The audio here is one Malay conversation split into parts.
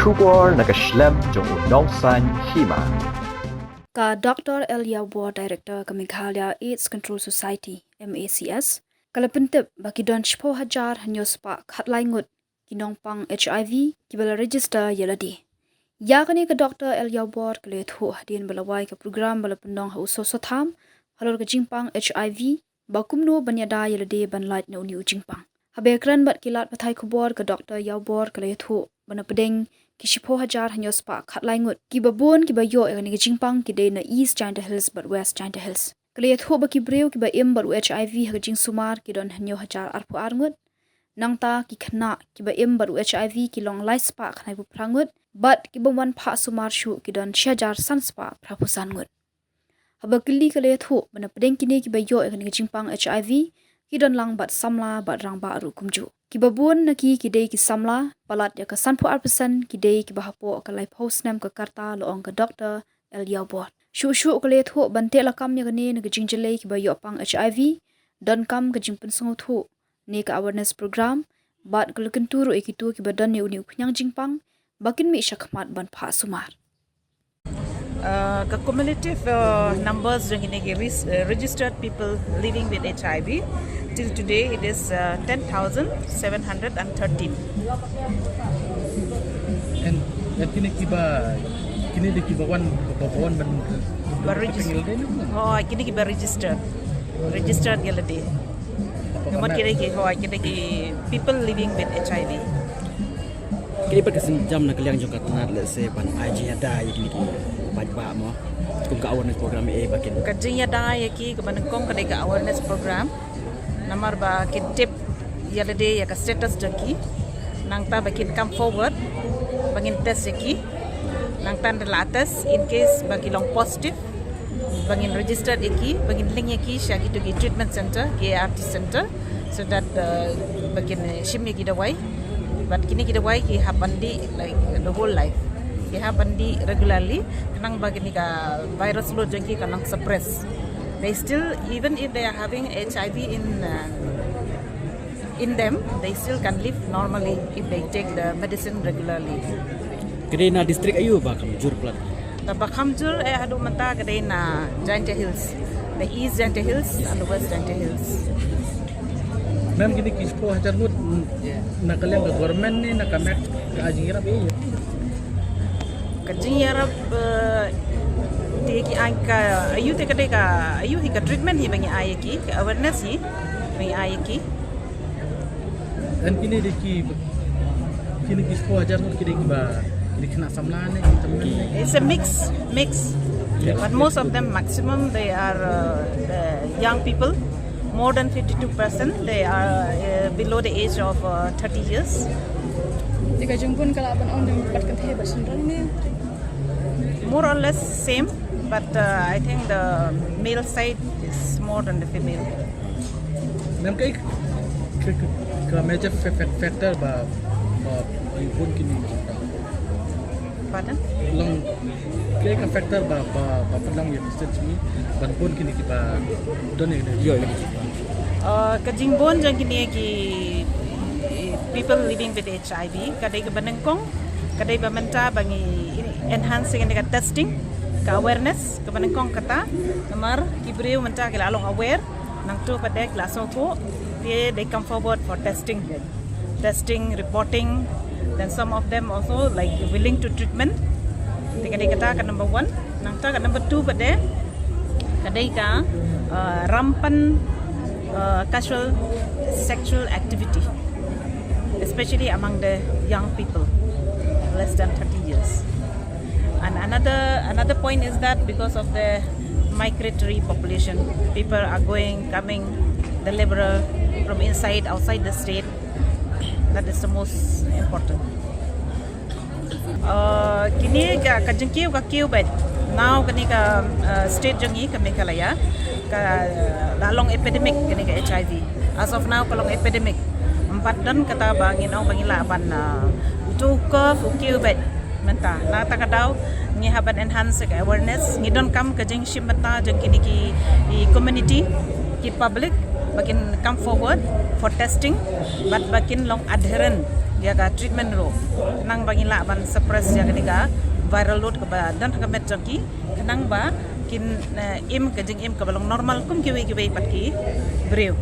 Ïawbor nakaslem jong Nongpang Hima. Ka Dr.L Ïawbor Director Kamikhalia AIDS Control Society MACS kalapintip baki don shpo hajar hanyospa khatlai ngut ki Nongpang HIV ki bala register Ïalade. Ya kani ka Dr.L Ïawbor kale thu din balawai ka program bala pendong ha uso sotham halor ka jingpang HIV bakumno banyada Ïalade banlait na uni ujingpang. Habekran bat kilat pathai khubor ka Dr. Ïawbor kale thu bana pedeng ki shpo hajar hanyospa khatlai ngut ki babon ki bayo egani ka jingpang Kidei na East China Hills but West China Hills. Kale thu ba ki breu ki ba im bar HIV ha jing sumar ki don hanyo hajar arpu arngut nangta ki khna ki ba im bar HIV ki long lai spa khnai bu prangut but ki ba wan pha sumar shu ki don shajar san spa prapusan ngut. Haba kili kale thu bana pedeng kini ki ba yo egani ka jingpang HIV ki don lang bat samla bat rang ba aru kumju. Ki babun na ki Kidei ki samla palat ya ka sanpu arpesan Kidei ki bahapo ka lai post nam ka karta loong ka Dr.L Ïawbor. Shu kale thu bante lakam ya gane na jingjele ki ba yo pang HIV don kam ka jingpen songo thu ne ka awareness program bat kalakan turu ekitu ki badan ne uni upnyang jingpang bakin mi shakmat ban pha sumar. The cumulative numbers registered people living with HIV till today it is 10,713. And kini di kibawan ban kini kiba registered Ïalade. Namun kini people living with HIV. Kini perkesin jam nak kalian juga tanat let's say ban IG ada kini bajba mo kum ka awareness program bakin Kajing ada ki kebanengkong kadai ka awareness program namar ba kin tip Ïalade ya ka status jaki nang ta bakin come forward bangin test jaki nang tan de latas in case bagi long positive bangin registered eki bangin link eki shagi to treatment center KRT center so that bangin shimmi gidawai but kini gidawai ki hapandi like the whole life ki hapandi regularly kanang bagini ka virus lo jengki kanang suppress they still even if they are having HIV in them they still can live normally if they take the medicine regularly. Kini na district ayu ba kam jur plat Bakamjur hadu mata kadai na China Hills, the East China Hills and the West China Hills. mem kini kispo hajar ngut na kalian ka government ni na kamek ajira be Kajing yarap teki angka ayu te kadai ka ayu hi ka treatment hi bangi ayaki ka awareness hi bangi ayaki. dan kini kispo hajar ngut kini ba kini kena samlane It's a mix. But most of them maximum they are the young people. More than 52% they are below the age of 30 years. Jika jungpun kalaban on yang dapatkan teh basendran ni More or less same, but I think the male side is more than the female. mem kai ke major factor ba pun kini Pardon? long kai ka factor ba pedang ya distance ni ban pun kini kita don ni yo lagi Kajingbon jang kini ki people living with HIV kadai ka banengkong kadai ba menta bangi enhancing and testing ka awareness ka banengkong kata namar kibreu menta kila along aware nang tu padek laso ko they come forward for testing reporting then some of them also like willing to treatment kadai kata ka number 1 nang ta ka number 2 padek kadai ka rampan casual sexual activity, especially among the young people less than 30 years. And another point is that because of the migratory population, people are coming, the liberal from outside the state. That is the most important. Kini kajengkiu ka kiu bet. Now kani ka state jangi ka Meghalaya ka lalong epidemic kani ka HIV. As of now kalong epidemic. 4 dan kata bangin laban utu curve ukiu bet menta na ta kadau ngi haban enhance ka awareness ngi don kam ka jeng shimata jeng kini ki community ki public bakin come forward for testing, but bakin long adherent dia ga treatment ro. Nang bagi la ban suppress dia ga viral load ke ba dan ka met jaki kenang ba kin im ke jing im ke balong normal kum kiwi pat ki brew.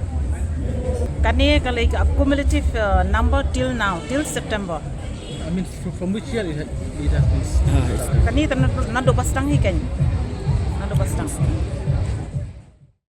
Kani kalai cumulative number till now, till September. I mean, from which year it has been? Kani tan nado bastang hi kan. Nado bastang.